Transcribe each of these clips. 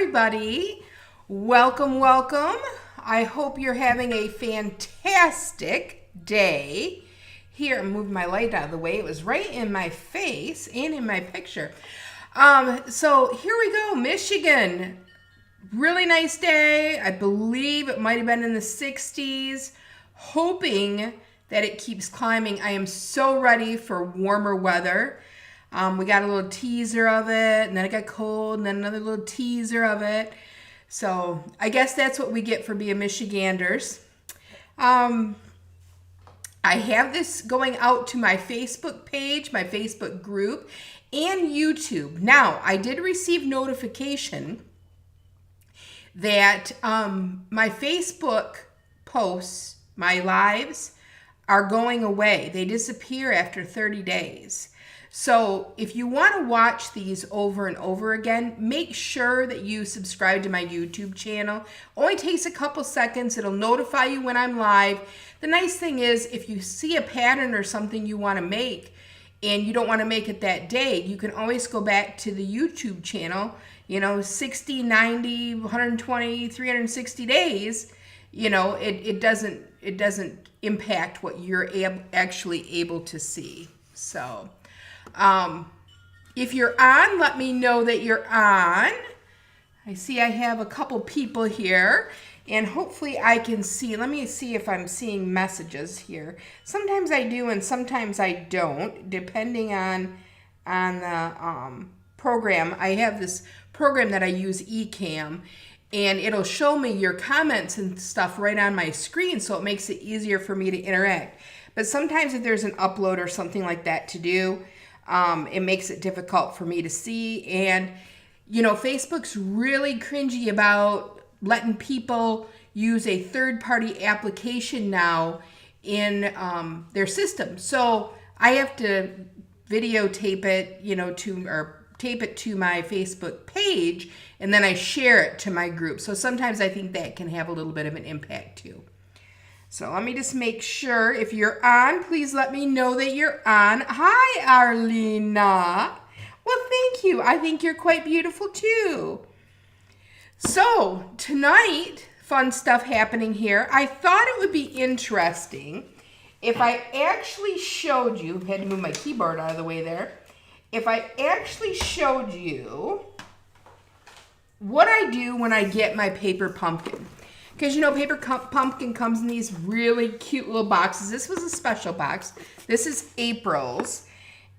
everybody. Welcome, welcome. I hope you're having a fantastic day. Here, I'm moving my light out of the way. It was right in my face and in my picture. So here we go, Michigan. Really nice day. I believe it might have been in the 60s. Hoping that it keeps climbing. I am so ready for warmer weather. We got a little teaser of it, and then it got cold, and then another little teaser of it. So I guess that's what we get for being Michiganders. I have this going out to my Facebook page, my Facebook group, and YouTube. Now, I did receive notification that my Facebook posts, my lives, are going away. They disappear after 30 days. So if you want to watch these over and over again, make sure that you subscribe to my YouTube channel. Only takes a couple seconds. It'll notify you when I'm live. The nice thing is, if you see a pattern or something you want to make and you don't want to make it that day, you can always go back to the YouTube channel, 60, 90, 120, 360 days. It doesn't impact what you're actually able to see. So if you're on, let me know that you're on. I see I have a couple people here, and hopefully I can see. Let me see if I'm seeing messages here. Sometimes I do and sometimes I don't, depending on the program. I have this program that I use, Ecamm, and it'll show me your comments and stuff right on my screen, so it makes it easier for me to interact. But sometimes if there's an upload or something like that to do, it makes it difficult for me to see. And, Facebook's really cringy about letting people use a third-party application now in their system. So I have to videotape it, or tape it to my Facebook page, and then I share it to my group. So sometimes I think that can have a little bit of an impact too. So let me just make sure. If you're on, please let me know that you're on. Hi, Arlena. Well, thank you. I think you're quite beautiful too. So tonight, fun stuff happening here. I thought it would be interesting if I actually showed you, had to move my keyboard out of the way there, if I actually showed you what I do when I get my paper pumpkin. Because, paper pumpkin comes in these really cute little boxes. This was a special box. This is April's.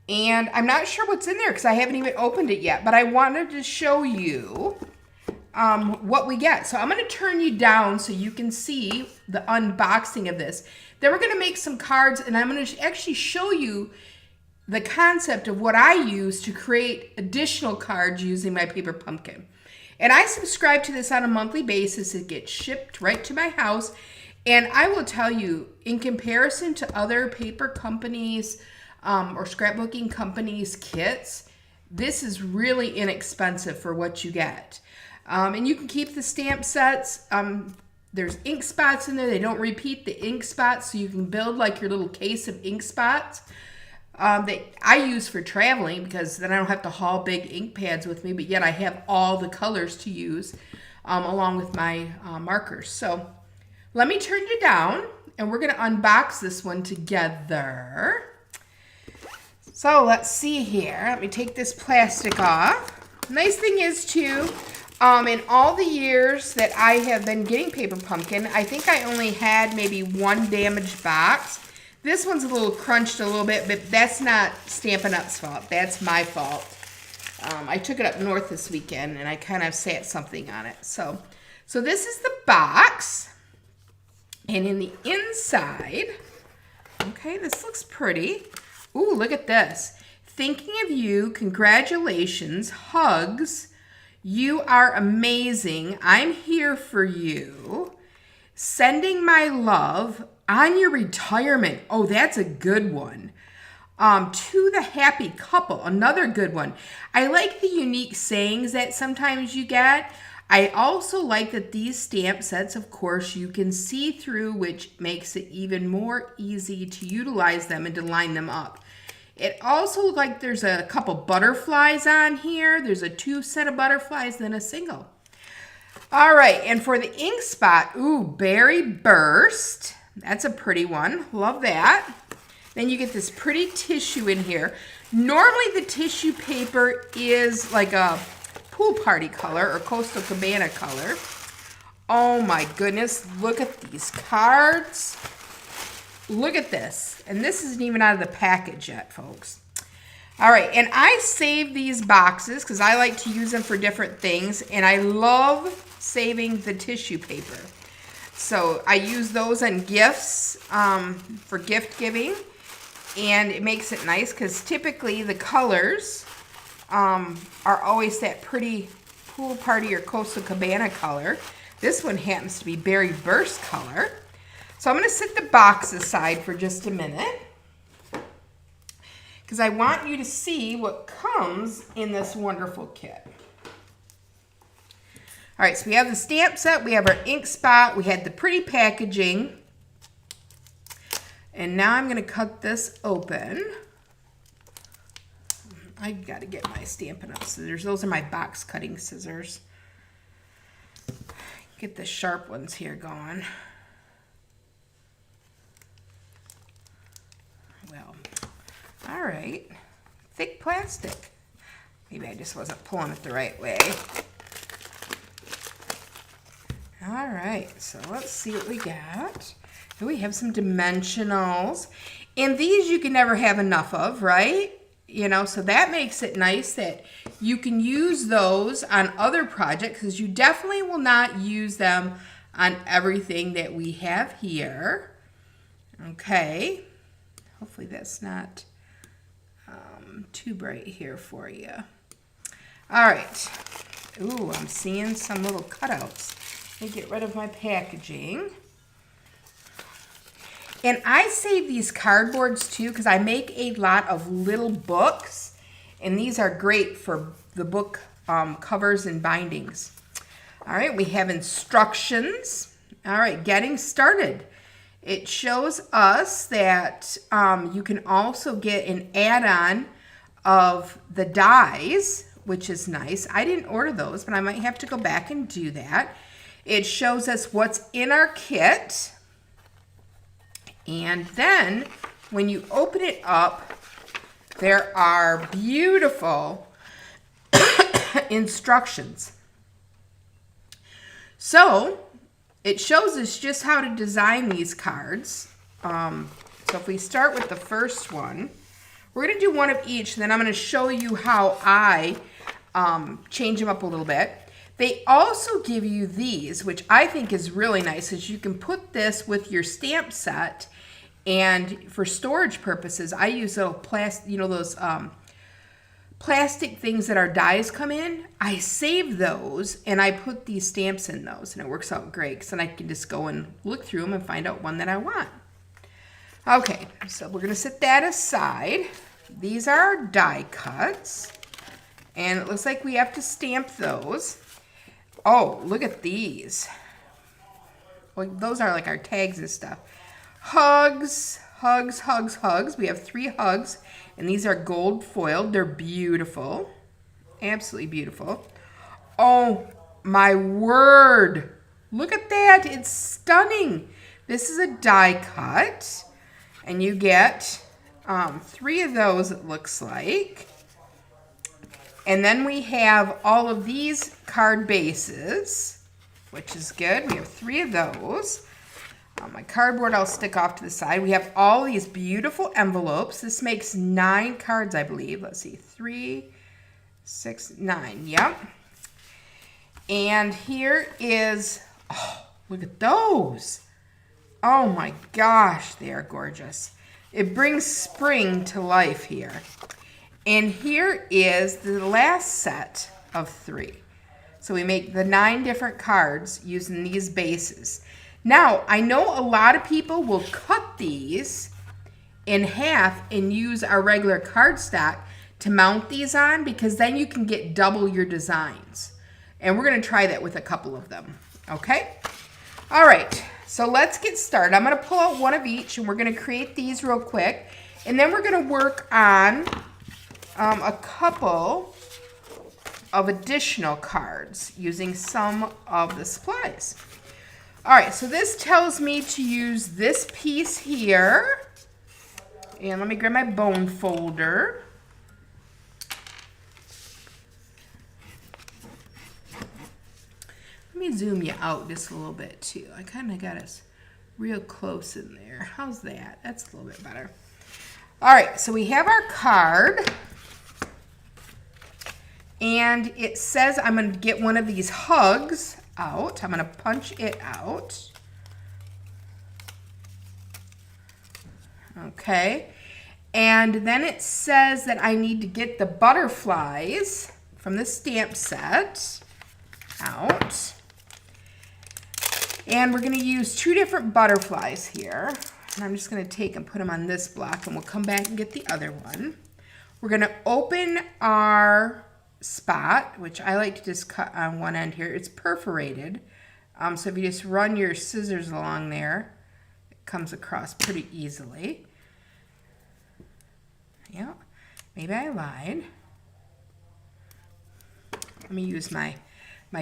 And I'm not sure what's in there because I haven't even opened it yet. But I wanted to show you what we get. So I'm going to turn you down so you can see the unboxing of this. Then we're going to make some cards, and I'm going to actually show you the concept of what I use to create additional cards using my paper pumpkin. And I subscribe to this on a monthly basis. It gets shipped right to my house. And I will tell you, in comparison to other paper companies or scrapbooking companies' kits, this is really inexpensive for what you get. And you can keep the stamp sets. There's ink spots in there. They don't repeat the ink spots, so you can build like your little case of ink spots. That I use for traveling because then I don't have to haul big ink pads with me, but yet I have all the colors to use along with my markers. So let me turn you down, and we're going to unbox this one together. So let's see here. Let me take this plastic off. Nice thing is too, in all the years that I have been getting paper pumpkin, I think I only had maybe one damaged box. This one's a little crunched a little bit, but that's not Stampin' Up's fault. That's my fault. I took it up north this weekend, and I kind of sat something on it. So this is the box. And in the inside, okay, this looks pretty. Ooh, look at this. Thinking of you, congratulations, hugs. You are amazing. I'm here for you. Sending my love. On your retirement. Oh, that's a good one. To the happy couple. Another good one. I like the unique sayings that sometimes you get. I also like that these stamp sets, of course, you can see through, which makes it even more easy to utilize them and to line them up. It also, like, there's a couple butterflies on here. There's a 2 set of butterflies, then a single. All right, and for the ink spot, ooh, Berry Burst. That's a pretty one. Love that. Then you get this pretty tissue in here. Normally the tissue paper is like a pool party color or Coastal Cabana color. Oh my goodness, look at these cards. Look at this. And this isn't even out of the package yet, folks. All right, and I save these boxes because I like to use them for different things, and I love saving the tissue paper. So I use those on gifts for gift giving, and it makes it nice because typically the colors are always that pretty pool party or Coastal Cabana color. This one happens to be Berry Burst color. So I'm going to set the box aside for just a minute because I want you to see what comes in this wonderful kit. All right, so we have the stamp set, we have our ink spot, we had the pretty packaging, and now I'm going to cut this open. I got to get my Stampin' Up! Scissors. Those are my box cutting scissors. Get the sharp ones here going. Well, all right, thick plastic. Maybe I just wasn't pulling it the right way. All right, so let's see what we got. Here we have some dimensionals. And these you can never have enough of, right? You know, so that makes it nice that you can use those on other projects because you definitely will not use them on everything that we have here. Okay. Hopefully that's not too bright here for you. All right. Ooh, I'm seeing some little cutouts. Let me get rid of my packaging. And I save these cardboards too because I make a lot of little books, and these are great for the book covers and bindings. All right, we have instructions. All right, getting started. It shows us that you can also get an add-on of the dies, which is nice. I didn't order those, but I might have to go back and do that. It shows us what's in our kit. And then when you open it up, there are beautiful instructions. So it shows us just how to design these cards. So if we start with the first one, we're going to do one of each, and then I'm going to show you how I change them up a little bit. They also give you these, which I think is really nice, is you can put this with your stamp set, and for storage purposes, I use little plastic, you know, those plastic things that our dies come in. I save those, and I put these stamps in those, and it works out great, because then I can just go and look through them and find out one that I want. Okay, so we're going to set that aside. These are our die cuts, and it looks like we have to stamp those. Oh, look at these. Well, those are like our tags and stuff. Hugs, hugs, hugs, hugs. We have 3 hugs, and these are gold foiled. They're beautiful. Absolutely beautiful. Oh, my word. Look at that. It's stunning. This is a die cut, and you get 3 of those, it looks like. And then we have all of these card bases, which is good. We have 3 of those. My cardboard I'll stick off to the side. We have all these beautiful envelopes. This makes 9 cards, I believe. Let's see, 3, 6, 9. Yep. And here is, oh, look at those. Oh my gosh, they are gorgeous. It brings spring to life here. And here is the last set of 3. So we make the 9 different cards using these bases. Now, I know a lot of people will cut these in half and use our regular cardstock to mount these on, because then you can get double your designs. And we're going to try that with a couple of them. Okay? All right. So let's get started. I'm going to pull out one of each, and we're going to create these real quick. And then we're going to work on a couple of additional cards using some of the supplies. All right, so this tells me to use this piece here. And let me grab my bone folder. Let me zoom you out just a little bit too. I kind of got us real close in there. How's that? That's a little bit better. All right, so we have our card. And it says I'm going to get one of these hugs out. I'm going to punch it out. Okay. And then it says that I need to get the butterflies from the stamp set out. And we're going to use 2 different butterflies here. And I'm just going to take and put them on this block, and we'll come back and get the other one. We're going to open our spot, which I like to just cut on one end here. It's perforated. So if you just run your scissors along there, it comes across pretty easily. Yeah, maybe I lied. Let me use my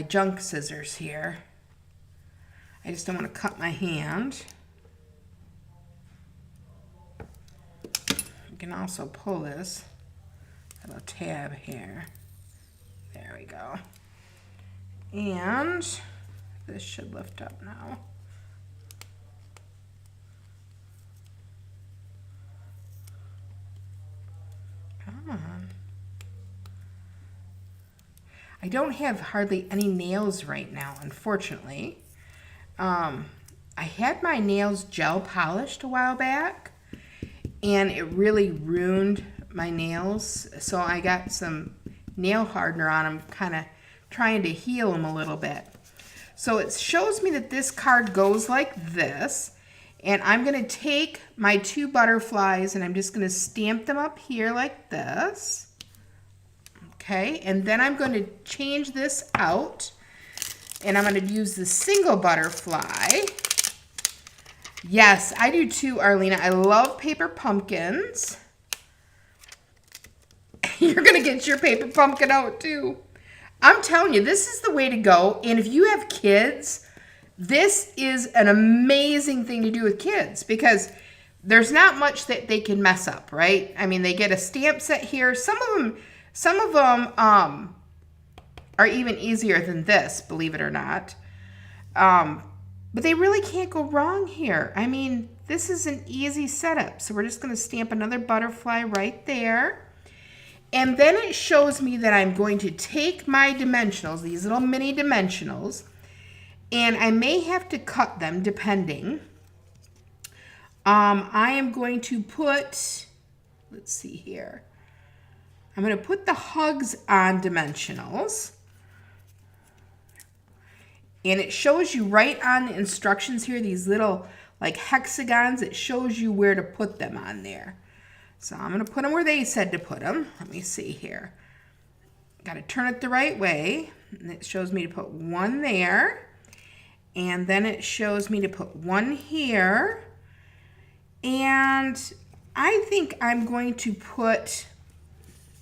junk scissors here. I just don't want to cut my hand. You can also pull this little tab here. There we go. And this should lift up now. Come on. I don't have hardly any nails right now, unfortunately. I had my nails gel polished a while back, and it really ruined my nails. So I got some nail hardener on them, kind of trying to heal them a little bit. So it shows me that this card goes like this, and I'm going to take my 2 butterflies and I'm just going to stamp them up here like this. Okay, and then I'm going to change this out, and I'm going to use the single butterfly. Yes, I do too, Arlena. I love paper pumpkins. You're going to get your paper pumpkin out too. I'm telling you, this is the way to go. And if you have kids, this is an amazing thing to do with kids, because there's not much that they can mess up, right? I mean, they get a stamp set here. Some of them are even easier than this, believe it or not. But they really can't go wrong here. I mean, this is an easy setup. So we're just going to stamp another butterfly right there. And then it shows me that I'm going to take my dimensionals, these little mini dimensionals, and I may have to cut them depending. I am going to put, let's see here. I'm going to put the hugs on dimensionals. And it shows you right on the instructions here, these little like hexagons. It shows you where to put them on there. So I'm going to put them where they said to put them. Let me see here. Got to turn it the right way. And it shows me to put one there. And then it shows me to put one here. And I think I'm going to put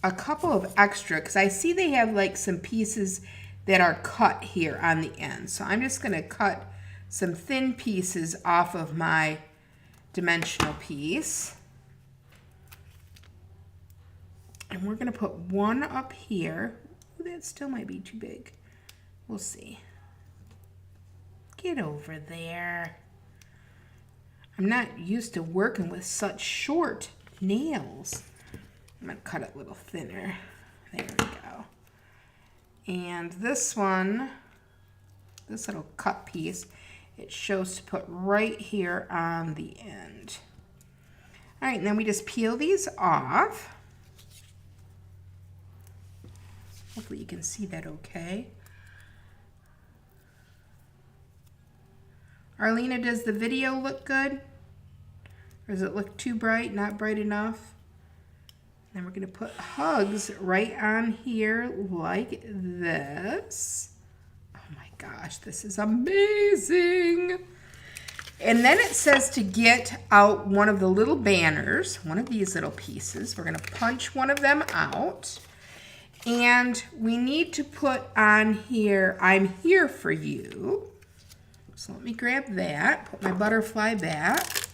a couple of extra, because I see they have like some pieces that are cut here on the end. So I'm just going to cut some thin pieces off of my dimensional piece. And we're going to put one up here. Ooh, that still might be too big. We'll see. Get over there. I'm not used to working with such short nails. I'm going to cut it a little thinner. There we go. And this one, this little cut piece, it shows to put right here on the end. All right, and then we just peel these off. Hopefully you can see that okay. Arlena, does the video look good? Or does it look too bright, not bright enough? Then we're going to put hugs right on here like this. Oh my gosh, this is amazing. And then it says to get out one of the little banners, one of these little pieces. We're going to punch one of them out. And we need to put on here, I'm here for you. So let me grab that, put my butterfly back.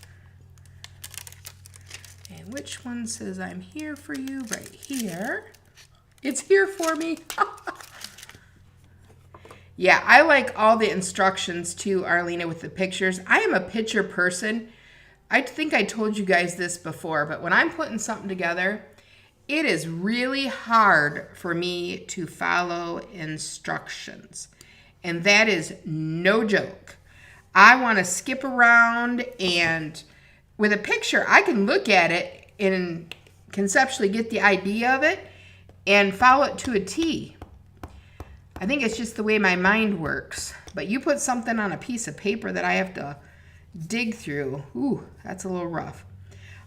And which one says I'm here for you? Right here. It's here for me. Yeah, I like all the instructions too, Arlena, with the pictures. I am a picture person. I think I told you guys this before, but when I'm putting something together, it is really hard for me to follow instructions. And that is no joke. I want to skip around, and with a picture, I can look at it and conceptually get the idea of it and follow it to a T. I think it's just the way my mind works. But you put something on a piece of paper that I have to dig through. Ooh, that's a little rough.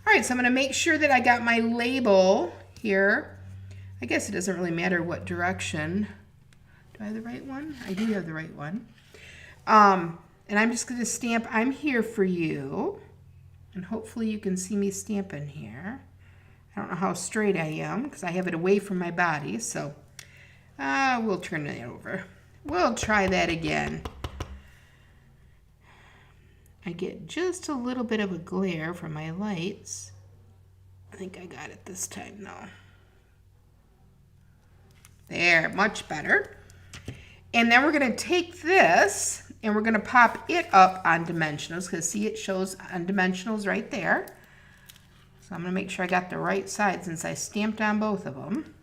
All right, so I'm going to make sure that I got my label here. I guess it doesn't really matter what direction. Do I have the right one? I do have the right one. And I'm just going to stamp, I'm here for you. And hopefully you can see me stamping here. I don't know how straight I am because I have it away from my body. So we'll turn it over. We'll try that again. I get just a little bit of a glare from my lights. I think I got it this time though. There, much better. And then we're going to take this and we're going to pop it up on dimensionals because see, it shows on dimensionals right there. So I'm going to make sure I got the right side since I stamped on both of them.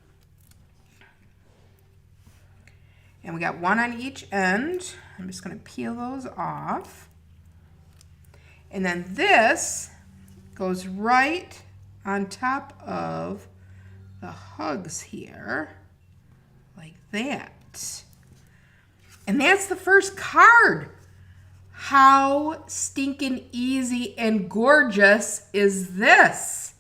And we got one on each end. I'm just going to peel those off. And then this goes right on top of the hugs here, like that. And that's the first card. How stinking easy and gorgeous is this?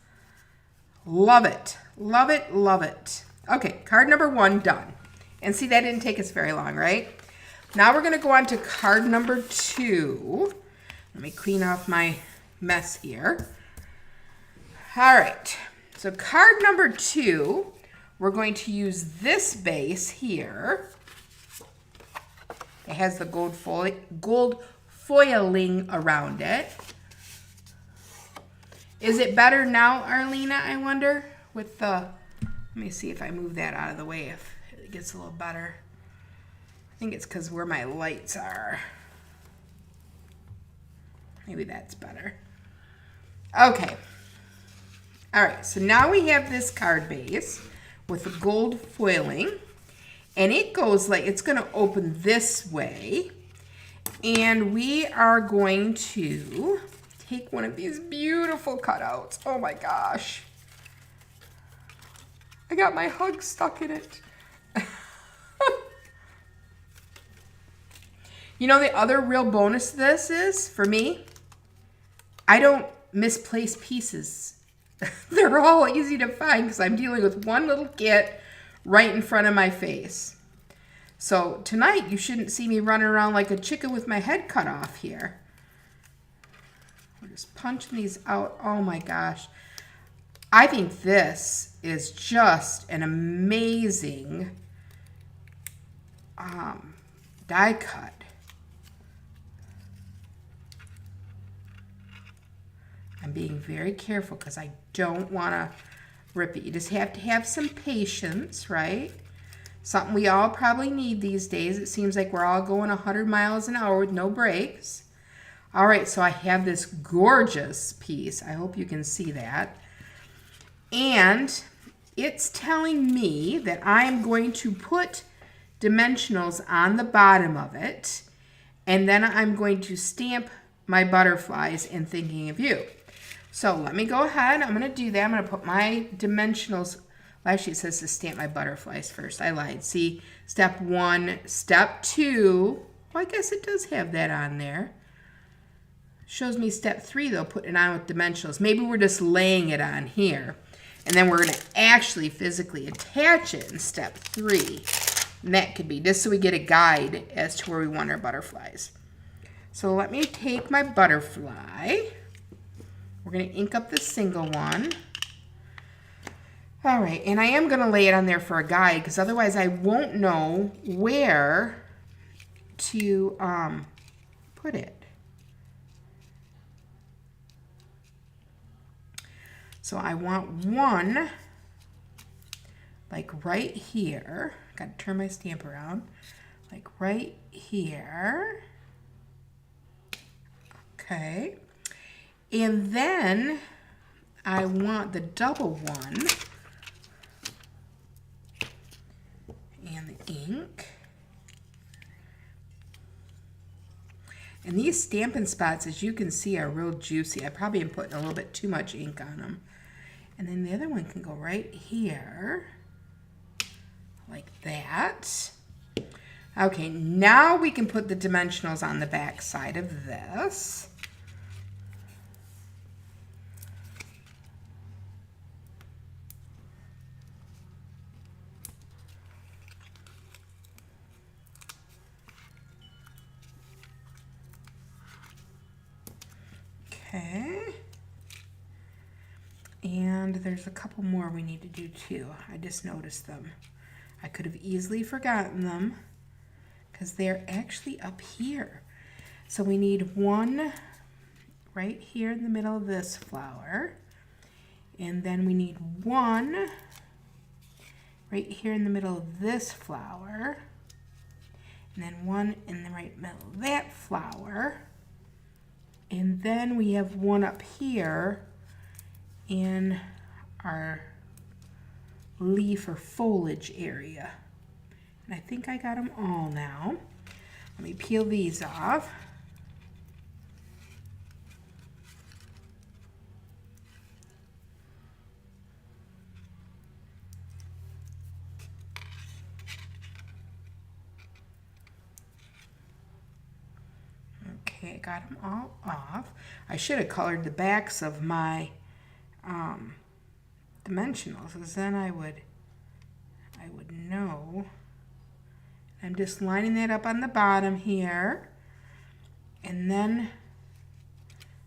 Love it, love it, love it. Okay, card number 1 done. And see, that didn't take us very long, right? Now we're gonna go on to card number 2. Let me clean off my mess here. All right, so card number 2, we're going to use this base here. It has the gold foiling around it. Is it better now, Arlena, I wonder? With the, let me see if I move that out of the way, if it gets a little better. I think it's because where my lights are. Maybe that's better. Okay. All right, so now we have this card base with the gold foiling. And it goes like, it's going to open this way. And we are going to take one of these beautiful cutouts. Oh my gosh. I got my hug stuck in it. You know, the other real bonus to this is, for me, I don't misplace pieces. They're all easy to find because I'm dealing with one little kit right in front of my face. So tonight you shouldn't see me running around like a chicken with my head cut off here. We're just punching these out. Oh my gosh. I think this is just an amazing die cut. I'm being very careful because I don't want to rip it. You just have to have some patience, right? Something we all probably need these days. It seems like we're all going 100 miles an hour with no brakes. All right, so I have this gorgeous piece. I hope you can see that. And it's telling me that I am going to put dimensionals on the bottom of it, and then I'm going to stamp my butterflies in thinking of you. So let me go ahead. I'm going to do that. I'm going to put my dimensionals. Well, actually, it says to stamp my butterflies first. I lied. See, step 1, step 2. Well, I guess it does have that on there. Shows me step 3, though, putting it on with dimensionals. Maybe we're just laying it on here. And then we're going to actually physically attach it in step 3. And that could be just so we get a guide as to where we want our butterflies. So let me take my butterfly. We're going to ink up the single one. All right, and I am going to lay it on there for a guide because otherwise I won't know where to put it. So I want one like right here. Got to turn my stamp around. Like right here. Okay. And then I want the double one. And the ink. And these Stampin' Spots, as you can see, are real juicy. I probably am putting a little bit too much ink on them. And then the other one can go right here, like that. Okay, now we can put the dimensionals on the back side of this. Okay. And there's a couple more we need to do too. I just noticed them. I could have easily forgotten them because they're actually up here. So we need one right here in the middle of this flower. And then we need one right here in the middle of this flower. And then one in the right middle of that flower. And then we have one up here in our leaf or foliage area. And I think I got them all now. Let me peel these off. Okay, I got them all off. I should have colored the backs of my dimensionals, because then I would know. I'm just lining that up on the bottom here, and then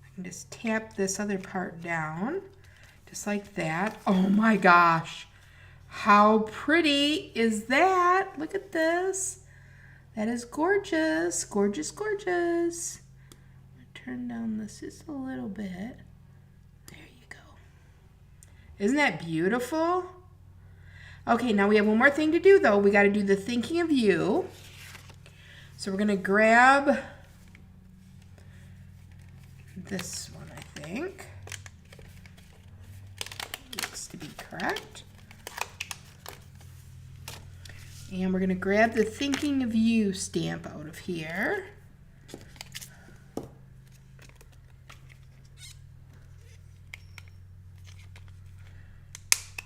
I can just tap this other part down just like that. Oh my gosh, how pretty is that? Look at this. That is gorgeous, gorgeous, gorgeous. I'm gonna turn down this just a little bit. There you go. Isn't that beautiful? Okay, now we have one more thing to do though. We got to do the thinking of you. So we're going to grab this one, I think. Looks to be correct. And we're going to grab the thinking of you stamp out of here.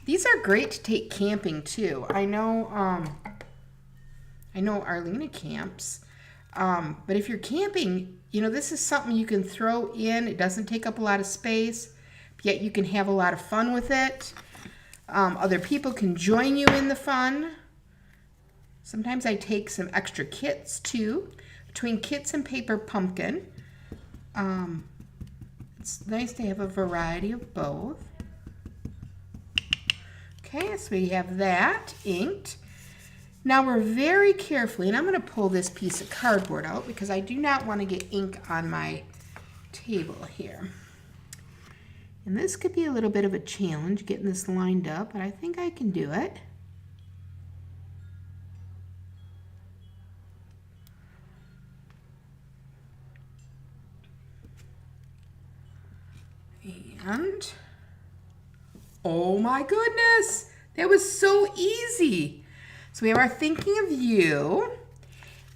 These are great to take camping too. I know Arlena camps, but if you're camping, you know, this is something you can throw in. It doesn't take up a lot of space, yet you can have a lot of fun with it. Other people can join you in the fun. Sometimes I take some extra kits too. Between kits and paper pumpkin, it's nice to have a variety of both. Okay, so we have that inked. Now we're very carefully, and I'm going to pull this piece of cardboard out because I do not want to get ink on my table here. And this could be a little bit of a challenge getting this lined up, but I think I can do it. And oh my goodness, that was so easy. So we have our thinking of you,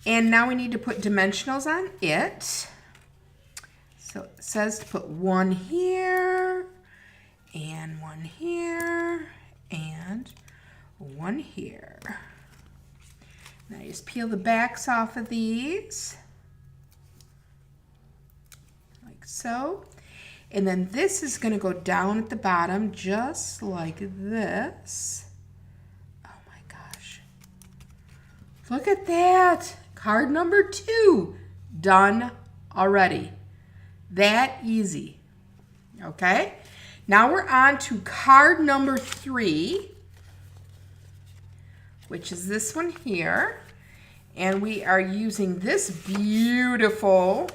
and now we need to put dimensionals on it. So it says to put one here, and one here, and one here. Now you just peel the backs off of these, like so. And then this is going to go down at the bottom just like this. Oh my gosh. Look at that. Card number 2. Done already. That easy. Okay. Now we're on to card number 3, which is this one here. And we are using this beautiful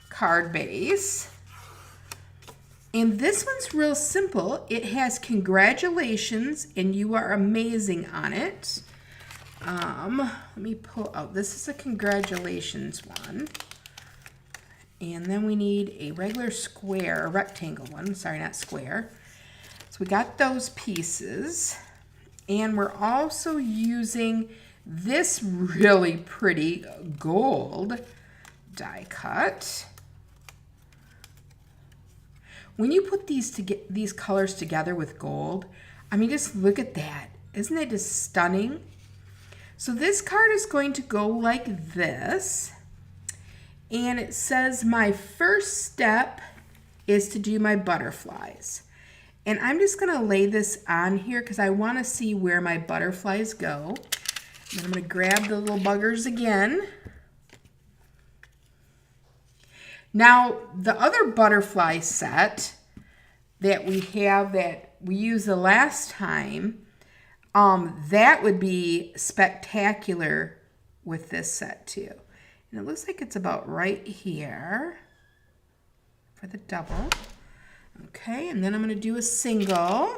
card base. And this one's real simple. It has congratulations and you are amazing on it. Let me pull out, this is a congratulations one. And then we need a regular square, a rectangle one, sorry, not square. So we got those pieces. And we're also using this really pretty gold die cut. When you put these colors together with gold, I mean, just look at that. Isn't that just stunning? So this card is going to go like this. And it says my first step is to do my butterflies. And I'm just going to lay this on here because I want to see where my butterflies go. And I'm going to grab the little buggers again. Now, the other butterfly set that we have that we used the last time, that would be spectacular with this set too. And it looks like it's about right here for the double. Okay, and then I'm going to do a single.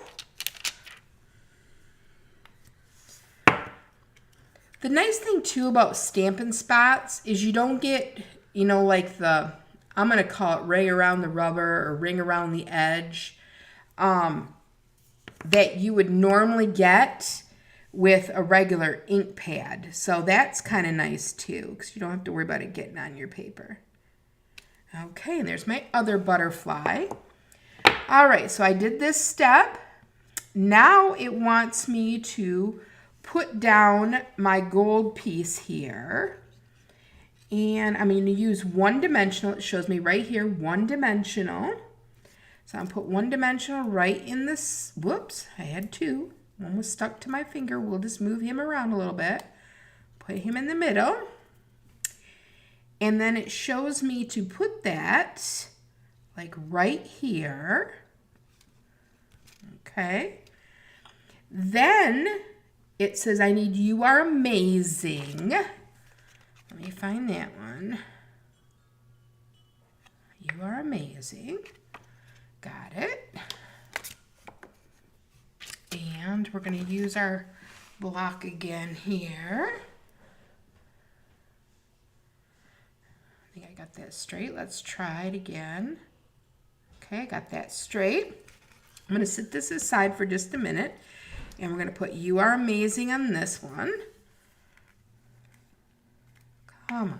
The nice thing too about Stampin' Spots is you don't get, you know, like the, I'm going to call it ray around the rubber or ring around the edge, that you would normally get with a regular ink pad. So that's kind of nice too, because you don't have to worry about it getting on your paper. Okay, and there's my other butterfly. All right, so I did this step. Now it wants me to put down my gold piece here. And I'm going to use one dimensional. It shows me right here, one dimensional. So I'm going to put one dimensional right in this. Whoops, I had two. One was stuck to my finger. We'll just move him around a little bit. Put him in the middle. And then it shows me to put that like right here. Okay. Then it says I need You Are Amazing. Let me find that one. You Are Amazing. Got it. And we're going to use our block again here. I think I got that straight. Let's try it again. Okay, I got that straight. I'm going to set this aside for just a minute. And we're going to put You Are Amazing on this one. Come on.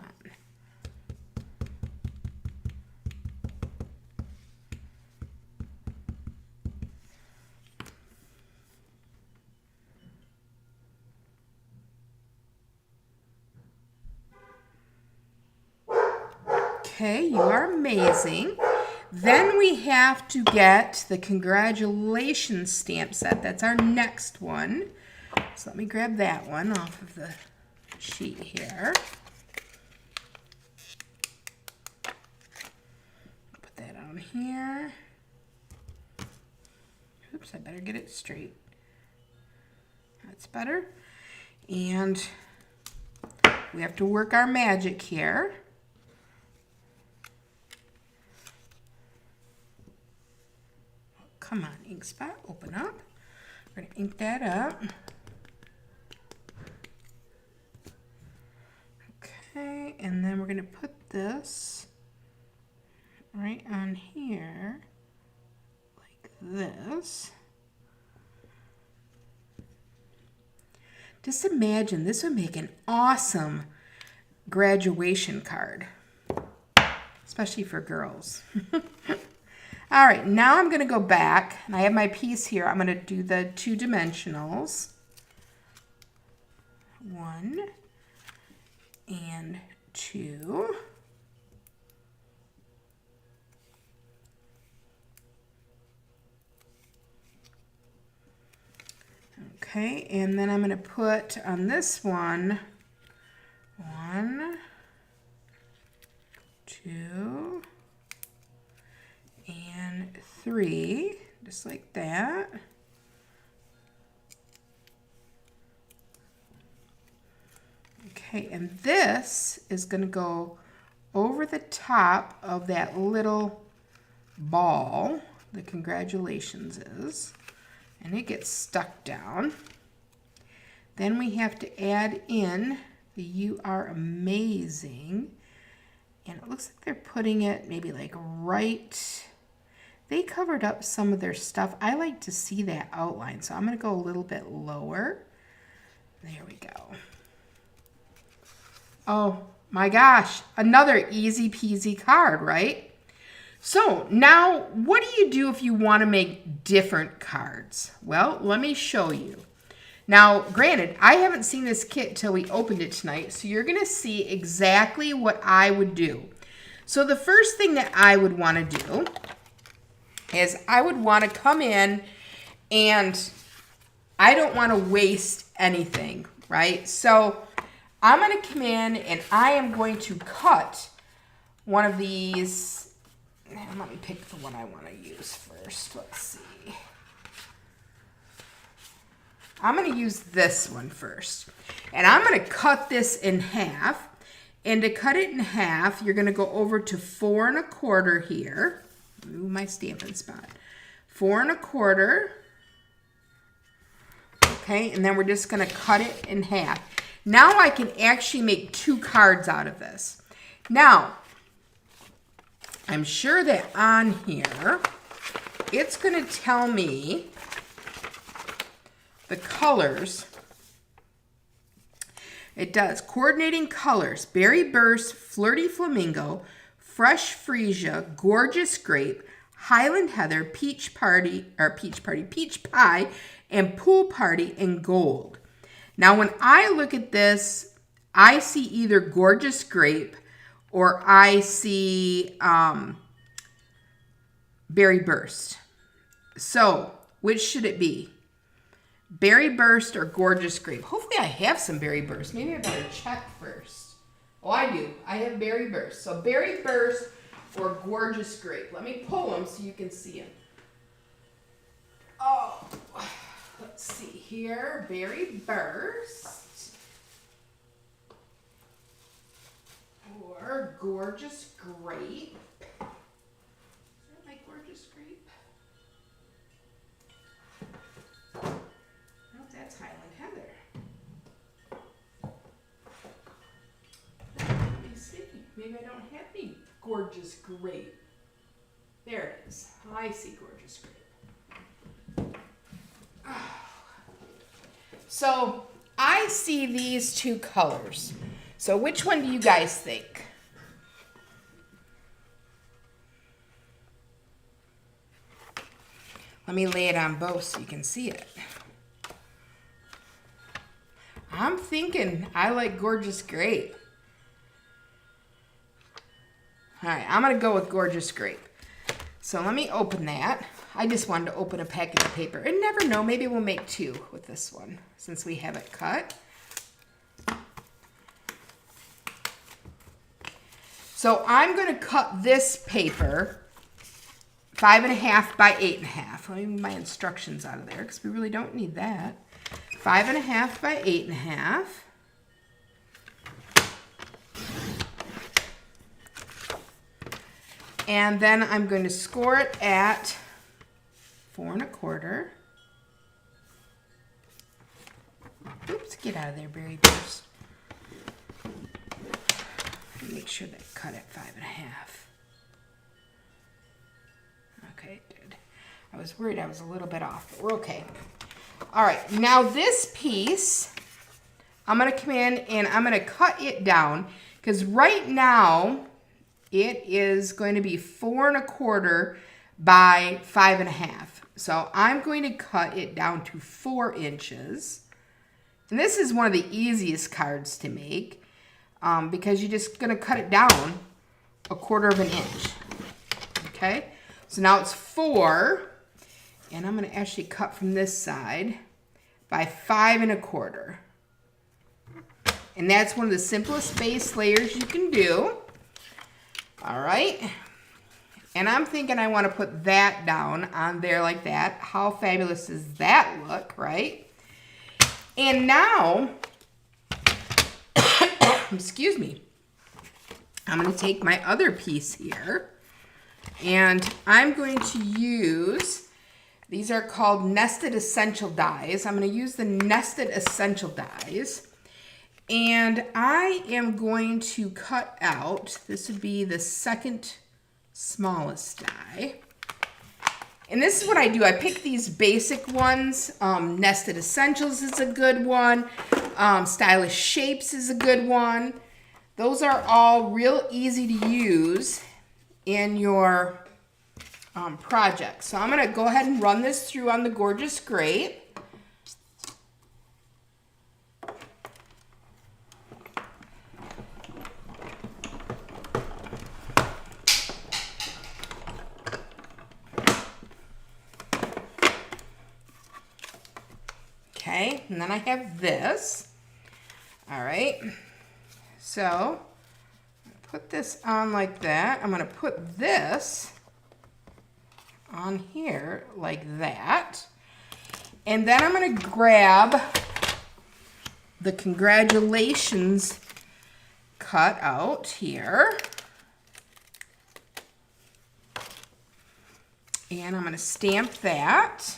Okay, You Are Amazing. Then we have to get the congratulations stamp set. That's our next one. So let me grab that one off of the sheet here. Put that on here. Oops, I better get it straight. That's better. And we have to work our magic here. Come on, ink spot, open up. We're going to ink that up. Okay, and then we're going to put this right on here, like this. Just imagine, this would make an awesome graduation card, especially for girls. All right, now I'm going to go back, and I have my piece here. I'm going to do the 2 dimensionals. 1 and 2. Okay, and then I'm going to put on this one 1, 2, and 3, just like that. Okay, and this is going to go over the top of that little ball, the congratulations is, and it gets stuck down. Then we have to add in the You Are Amazing, and it looks like they're putting it maybe like right, they covered up some of their stuff. I like to see that outline, so I'm going to go a little bit lower. There we go. Oh my gosh, another easy peasy card, right? So now what do you do if you want to make different cards? Well, let me show you. Now, granted, I haven't seen this kit till we opened it tonight, so you're going to see exactly what I would do. So the first thing that I would want to do is I would want to come in, and I don't want to waste anything, right? So I'm going to come in and I am going to cut one of these. Let me pick the one I want to use first. Let's see. I'm going to use this one first. And I'm going to cut this in half. And to cut it in half, you're going to go over to 4 1/4 here. Move my stamping spot. 4 1/4. Okay, and then we're just going to cut it in half. Now I can actually make 2 cards out of this. Now, I'm sure that on here, it's going to tell me the colors. It does. Coordinating colors: Berry Burst, Flirty Flamingo, Fresh Freesia, Gorgeous Grape, Highland Heather, Peach Pie, and Pool Party in gold. Now, when I look at this, I see either Gorgeous Grape or I see Berry Burst. So, which should it be? Berry Burst or Gorgeous Grape? Hopefully I have some Berry Burst. Maybe I better check first. Oh, I do. I have Berry Burst. So Berry Burst or Gorgeous Grape. Let me pull them so you can see them. Oh, let's see here. Berry Burst or Gorgeous Grape. Is that my Gorgeous Grape? No, that's Highland Heather. Let me see. Maybe I don't have any Gorgeous Grape. There it is. I see Gorgeous Grape. So I see these 2 colors. So which one do you guys think? Let me lay it on both so you can see it. I'm thinking I like Gorgeous Grape. All right, I'm going to go with Gorgeous Grape. So let me open that. I just wanted to open a package of paper. And never know, maybe we'll make 2 with this one since we have it cut. So I'm going to cut this paper 5 1/2 by 8 1/2. Let me move my instructions out of there because we really don't need that. 5 1/2 by 8 1/2. And then I'm going to score it at 4 1/4. Oops, get out of there, Berry Burst. Make sure that I cut at 5 1/2. Okay, it did. I was worried I was a little bit off, but we're okay. All right, now this piece, I'm going to come in and I'm going to cut it down because right now it is going to be 4 1/4 by 5 1/2. So I'm going to cut it down to 4 inches. And this is one of the easiest cards to make because you're just going to cut it down 1/4 inch. Okay, so now it's 4. And I'm going to actually cut from this side by 5 1/4. And that's one of the simplest base layers you can do. All right. And I'm thinking I want to put that down on there like that. How fabulous does that look, right? And now, excuse me, I'm going to take my other piece here, and I'm going to use, these are called Nested Essential Dies. I'm going to use the Nested Essential Dies. And I am going to cut out, this would be the second smallest die. And this is what I do. I pick these basic ones. Nested Essentials is a good one. Stylish Shapes is a good one. Those are all real easy to use in your project. So I'm going to go ahead and run this through on the Gorgeous Grape. Okay, and then I have this. All right, so put this on like that. I'm going to put this on here like that. And then I'm going to grab the congratulations cut out here. And I'm going to stamp that.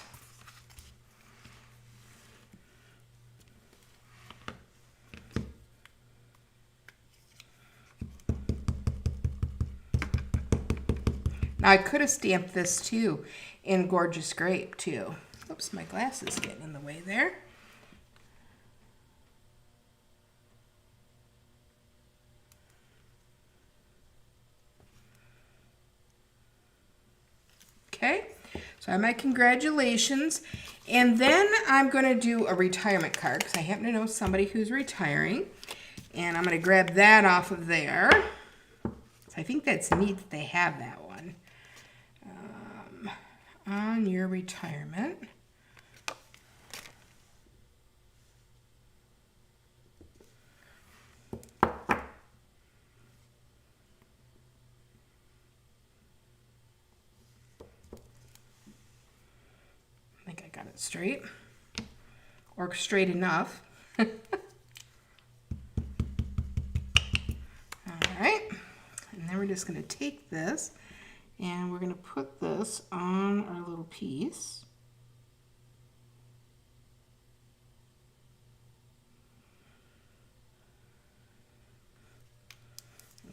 Now I could have stamped this too in Gorgeous Grape too. Oops, my glasses getting in the way there. Okay, so I have my congratulations. And then I'm going to do a retirement card because I happen to know somebody who's retiring. And I'm going to grab that off of there. So I think that's neat that they have that one. On your retirement. I think I got it straight, or straight enough. All right, and then we're just going to take this and we're going to put this on our little piece.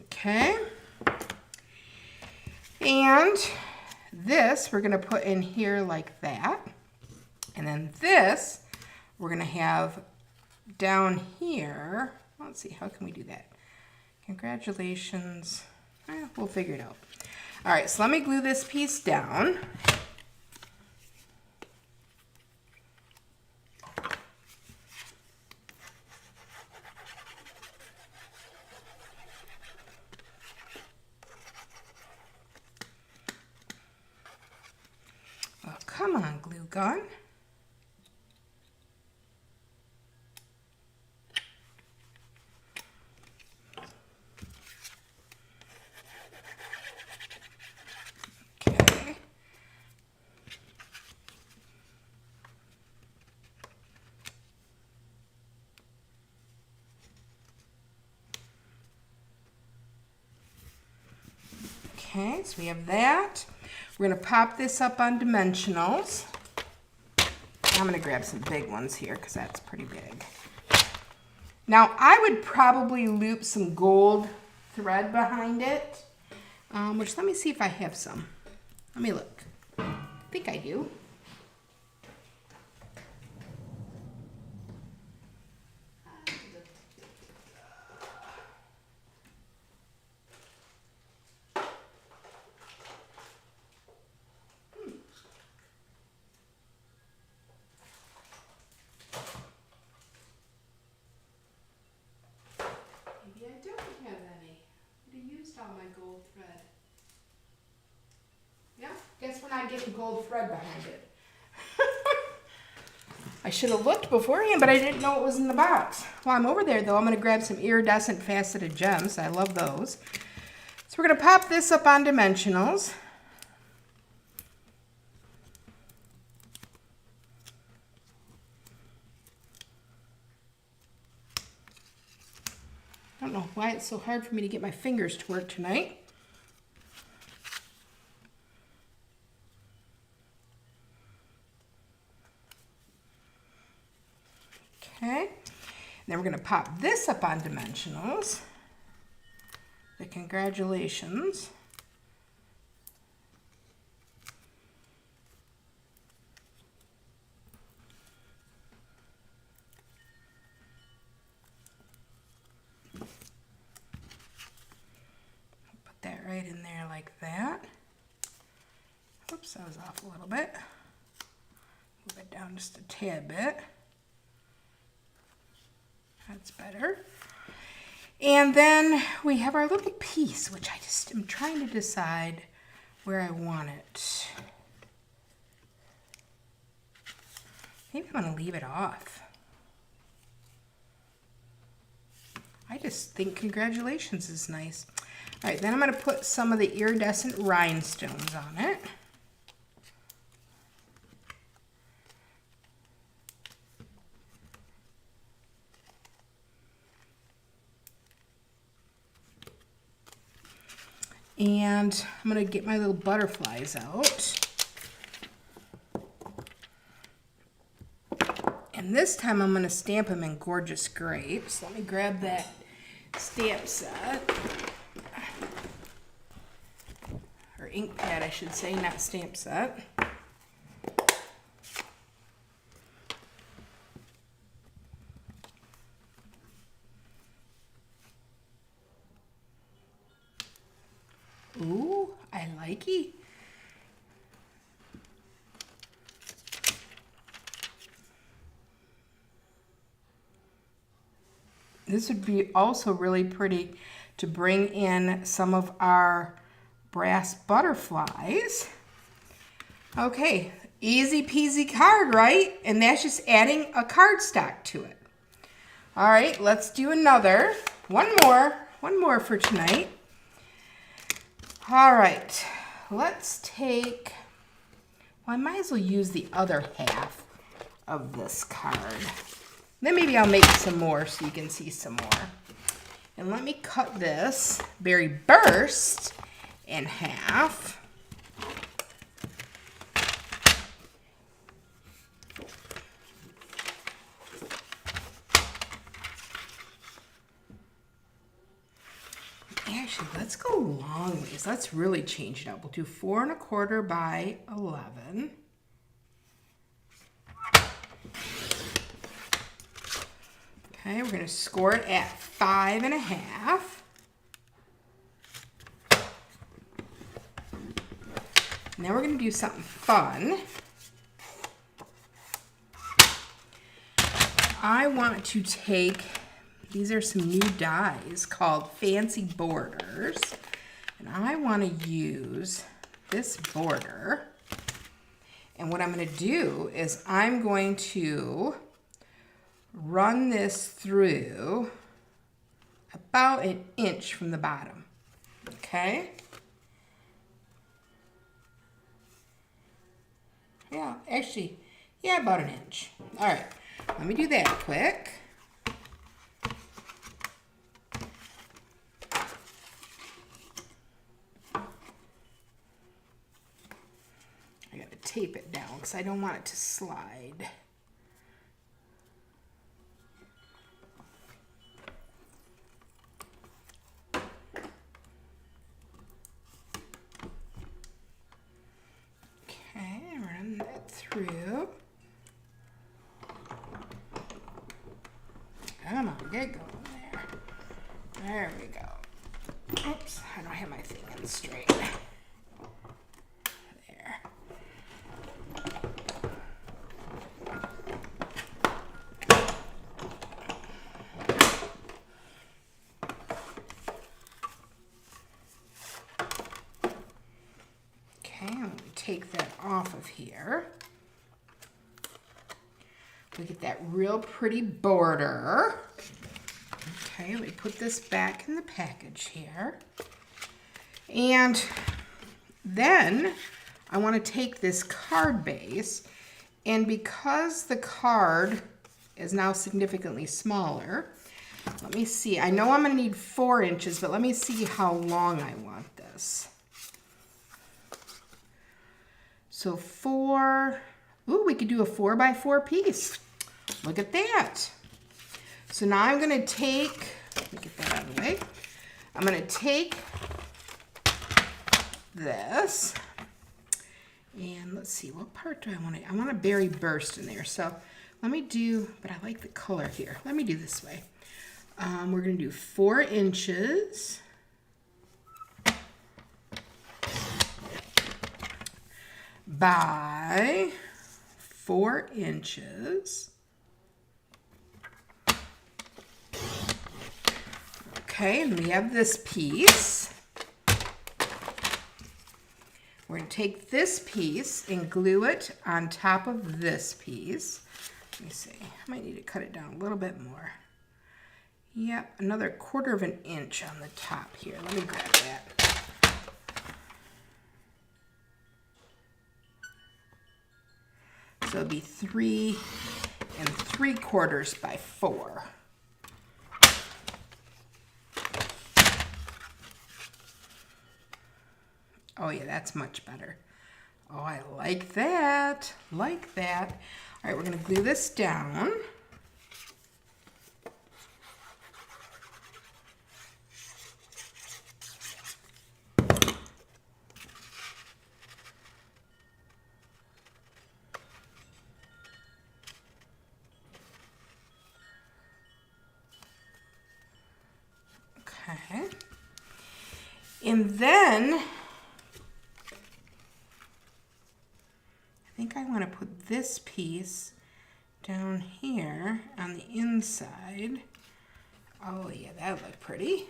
Okay. And this we're going to put in here like that. And then this we're going to have down here. Let's see, how can we do that? Congratulations. We'll figure it out. All right, so let me glue this piece down. Oh, come on, glue gun. Okay, so we have that. We're going to pop this up on dimensionals. I'm going to grab some big ones here because that's pretty big. Now, I would probably loop some gold thread behind it, which let me see if I have some. Let me look. I think I do. Guess we're not getting gold thread behind it. I should have looked beforehand, but I didn't know it was in the box. While I'm over there, though, I'm going to grab some iridescent faceted gems. I love those. So we're going to pop this up on dimensionals. I don't know why it's so hard for me to get my fingers to work tonight. Okay, then we're going to pop this up on dimensionals. The congratulations. Put that right in there like that. Oops, that was off a little bit. Move it down just a tad bit. That's better. And then we have our little piece, which I just am trying to decide where I want it. Maybe I'm going to leave it off. I just think congratulations is nice. All right, then I'm going to put some of the iridescent rhinestones on it. And I'm going to get my little butterflies out. And this time I'm going to stamp them in Gorgeous Grapes. Let me grab that stamp set. Or ink pad, I should say, not stamp set. Ooh, I like it. This would be also really pretty to bring in some of our brass butterflies. Okay, easy peasy card, right? And that's just adding a cardstock to it. All right, let's do another. One more for tonight. All right, let's take, well, I might as well use the other half of this card. Then maybe I'll make some more so you can see some more. And let me cut this Berry Burst in half. Actually, let's go long ways. Let's really change it up. We'll do 4 1/4 by 11. Okay, we're going to score it at 5 1/2. Now we're going to do something fun. I want to take, these are some new dies called Fancy Borders. And I want to use this border. And what I'm going to do is I'm going to run this through about 1 inch from the bottom. Okay? Yeah, actually, yeah, about 1 inch. All right, let me do that quick. I gotta tape it down because I don't want it to slide. Through. Come on, get going there. There we go. Oops, I don't have my thing in straight. There. Okay, I'm going to take that off of here. We get that real pretty border. Okay, let me put this back in the package here. And then I want to take this card base, and because the card is now significantly smaller, let me see. I know I'm going to need 4 inches, but let me see how long I want this. So 4, ooh, we could do a 4x4 piece. Look at that. So now I'm going to take, let me get that out of the way. I'm going to take this, and let's see, what part do I want to, I want a berry burst in there. So let me do, but I like the color here. Let me do this way. We're going to do 4 inches by 4 inches. Okay, and we have this piece. We're going to take this piece and glue it on top of this piece. Let me see, I might need to cut it down a little bit more. Yep, another 1/4 of an inch on the top here. Let me grab that. So it'll be 3 3/4 by 4. Oh yeah, that's much better. Oh, I like that. Like that. All right, we're going to glue this down. Okay. And then I think I want to put this piece down here on the inside. Oh yeah, that would look pretty.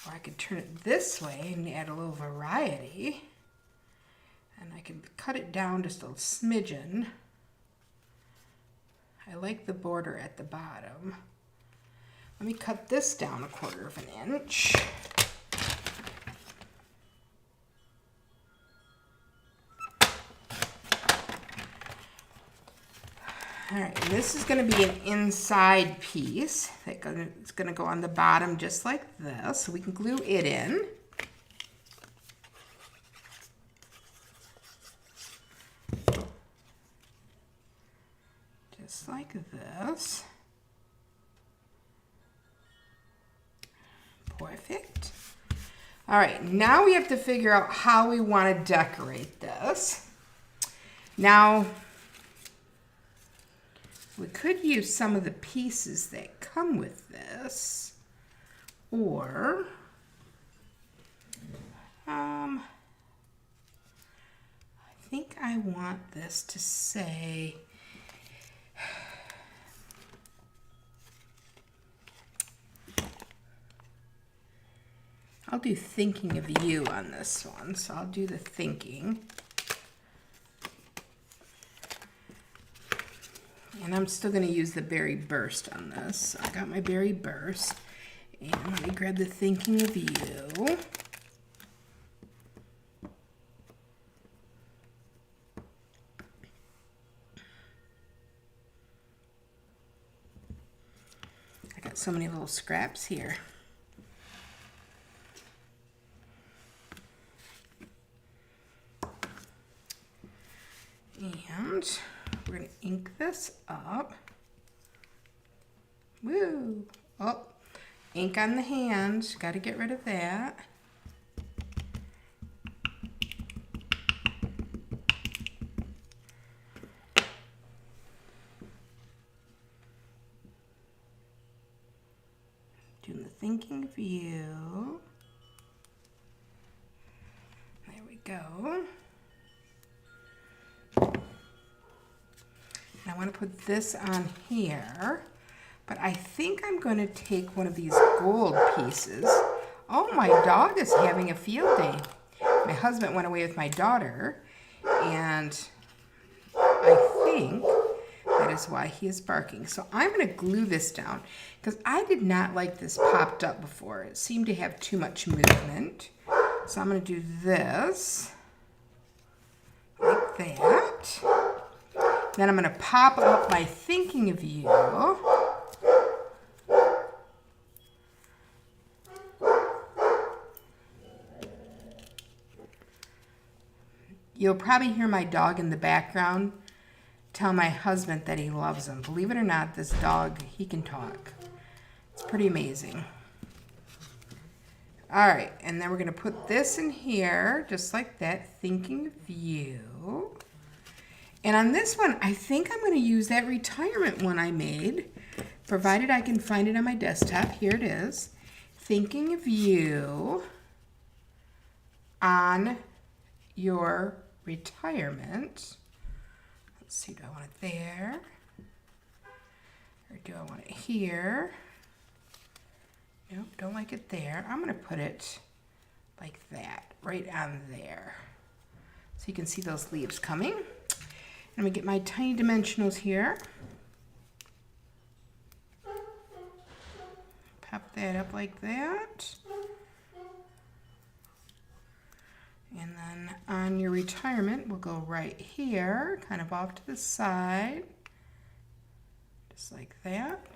Or I could turn it this way and add a little variety. And I can cut it down just a smidgen. I like the border at the bottom. Let me cut this down 1/4 of an inch. All right, and this is going to be an inside piece. It's going to go on the bottom just like this, so we can glue it in. Just like this. Perfect. All right, now we have to figure out how we want to decorate this. Now, we could use some of the pieces that come with this, or I think I want this to say, I'll do thinking of you on this one, so I'll do the thinking. And I'm still going to use the berry burst on this. So I got my berry burst. And let me grab the thinking of you. I got so many little scraps here. And we're going to ink this up. Woo! Oh, ink on the hand. Got to get rid of that. Doing the thinking of you. There we go. I want to put this on here, but I think I'm going to take one of these gold pieces. Oh, my dog is having a field day. My husband went away with my daughter, and I think that is why he is barking. So I'm going to glue this down, because I did not like this popped up before. It seemed to have too much movement. So I'm going to do this, like that. Then I'm going to pop up my thinking of you. you'll probably hear my dog in the background tell my husband that he loves him. Believe it or not, this dog, he can talk. It's pretty amazing. All right, and then we're going to put this in here, just like that, thinking of you. And on this one, I think I'm going to use that retirement one I made, provided I can find it on my desktop. Here it is. Thinking of you on your retirement. Let's see, do I want it there? Or do I want it here? Nope, don't like it there. I'm going to put it like that, right on there. So you can see those leaves coming. I'm going to get my tiny dimensionals here. Pop that up like that. And then on your retirement, we'll go right here, kind of off to the side. Just like that.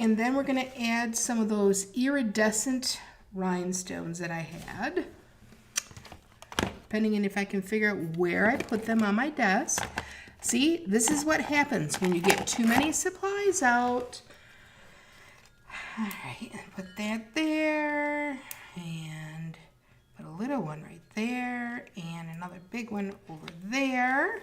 And then we're going to add some of those iridescent rhinestones that I had. Depending on if I can figure out where I put them on my desk. See, this is what happens when you get too many supplies out. All right, put that there, and put a little one right there, and another big one over there.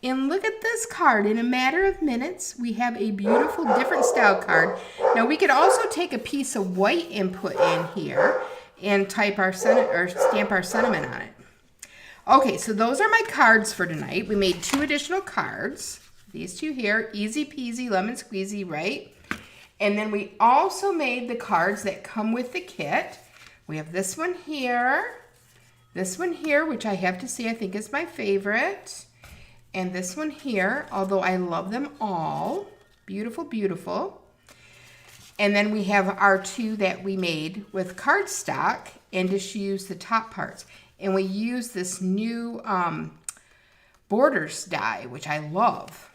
And look at this card. In a matter of minutes, we have a beautiful different style card. Now we could also take a piece of white and put in here and type our stamp our sentiment on it. Okay, so those are my cards for tonight. We made 2 additional cards. These 2 here, easy peasy, lemon squeezy, right? And then we also made the cards that come with the kit. We have this one here, which I have to say I think is my favorite, and this one here, although I love them all. Beautiful, beautiful. And then we have our 2 that we made with cardstock and just use the top parts. And we use this new borders die, which I love.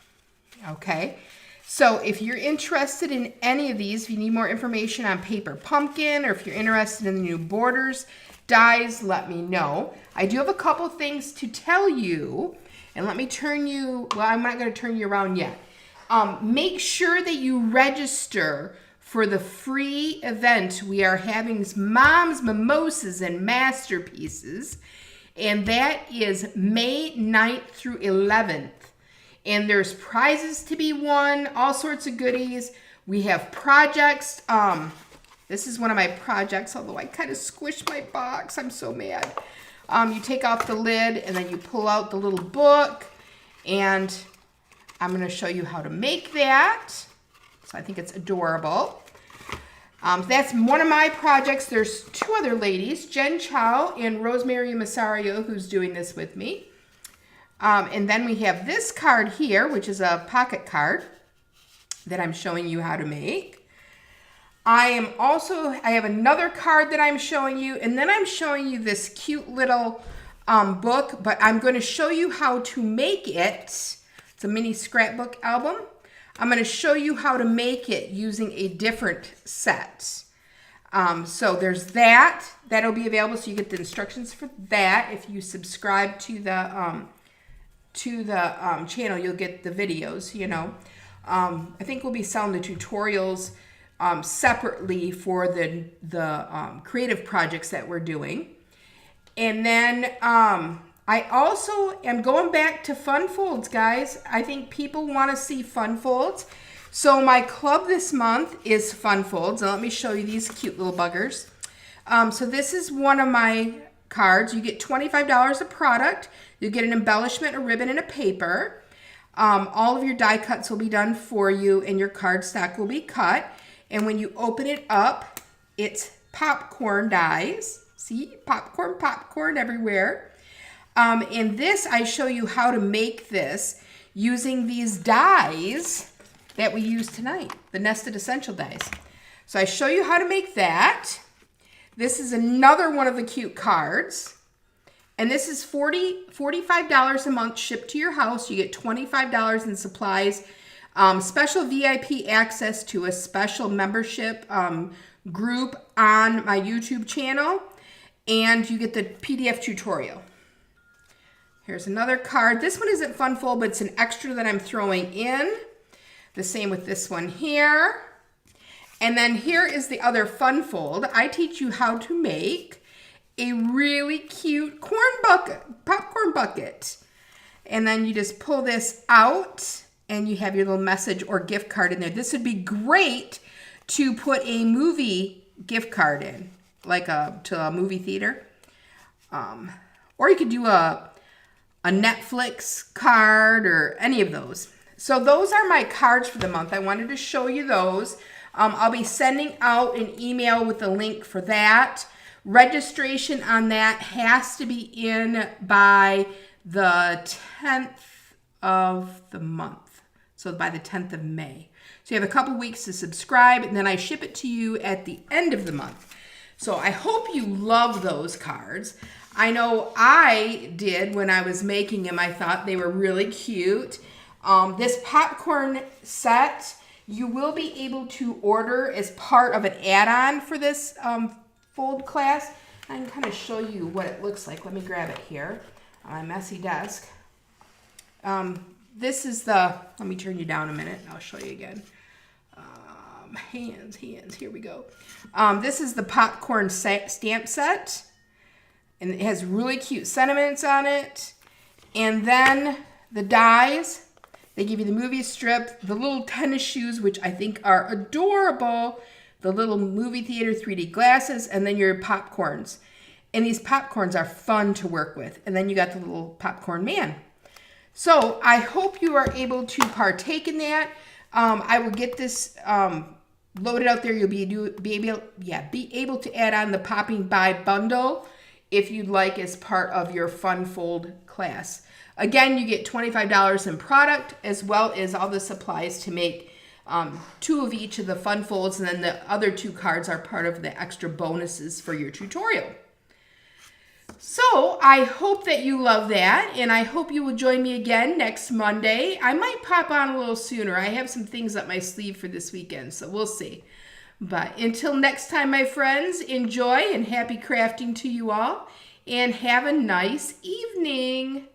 Okay, so if you're interested in any of these, if you need more information on Paper Pumpkin, or if you're interested in the new borders dies, let me know. I do have a couple things to tell you, and let me turn you, well, I'm not going to turn you around yet. Make sure that you register for the free event we are having, Moms, Mimosas, and Masterpieces, and that is May 9th through 11th. And there's prizes to be won, all sorts of goodies. We have projects. This is one of my projects, although I kind of squished my box. I'm so mad. You take off the lid, and then you pull out the little book, and I'm going to show you how to make that. So I think it's adorable. That's one of my projects. There's 2 other ladies, Jen Chow and Rosemary Masario, who's doing this with me. And then we have this card here, which is a pocket card that I'm showing you how to make. I have another card that I'm showing you, and then I'm showing you this cute little book, but I'm going to show you how to make it. It's a mini scrapbook album. I'm going to show you how to make it using a different set. So there's that. That'll be available, so you get the instructions for that. If you subscribe to the channel, you'll get the videos, you know. I think we'll be selling the tutorials separately for the creative projects that we're doing. And then I also am going back to fun folds, guys. I think people want to see fun folds. So my club this month is fun folds. Now let me show you these cute little buggers. So this is one of my cards. You get $25 a product. You get an embellishment, a ribbon, and a paper. All of your die cuts will be done for you, and your cardstock will be cut. And when you open it up, it's popcorn dies. See, popcorn everywhere. In this, I show you how to make this using these dies that we use tonight, the Nested Essential dies. So I show you how to make that. This is another one of the cute cards. And this is $45 a month shipped to your house. You get $25 in supplies, special VIP access to a special membership group on my YouTube channel, and you get the PDF tutorial. Here's another card. This one isn't Fun Fold, but it's an extra that I'm throwing in. The same with this one here. And then here is the other Fun Fold. I teach you how to make a really cute popcorn bucket. And then you just pull this out and you have your little message or gift card in there. This would be great to put a movie gift card in, like to a movie theater. Or you could do a Netflix card or any of those. So those are my cards for the month. I wanted to show you those. I'll be sending out an email with a link for that. Registration on that has to be in by the 10th of the month. So by the 10th of May. So you have a couple weeks to subscribe, and then I ship it to you at the end of the month. So I hope you love those cards. I know I did when I was making them. I thought they were really cute. This popcorn set, you will be able to order as part of an add-on for this fold class. I can kind of show you what it looks like. Let me grab it here on my messy desk. This is the, let me turn you down a minute and I'll show you again. Hands, here we go. This is the popcorn stamp set. And it has really cute sentiments on it. And then the dies, they give you the movie strip, the little tennis shoes, which I think are adorable, the little movie theater 3D glasses, and then your popcorns. And these popcorns are fun to work with. And then you got the little popcorn man. So I hope you are able to partake in that. I will get this loaded out there. You'll be able to add on the Popping By bundle if you'd like as part of your Fun Fold class. Again, you get $25 in product as well as all the supplies to make 2 of each of the Fun Folds, and then the other 2 cards are part of the extra bonuses for your tutorial. So I hope that you love that, and I hope you will join me again next Monday. I might pop on a little sooner. I have some things up my sleeve for this weekend, so we'll see. But until next time, my friends, enjoy and happy crafting to you all, and have a nice evening.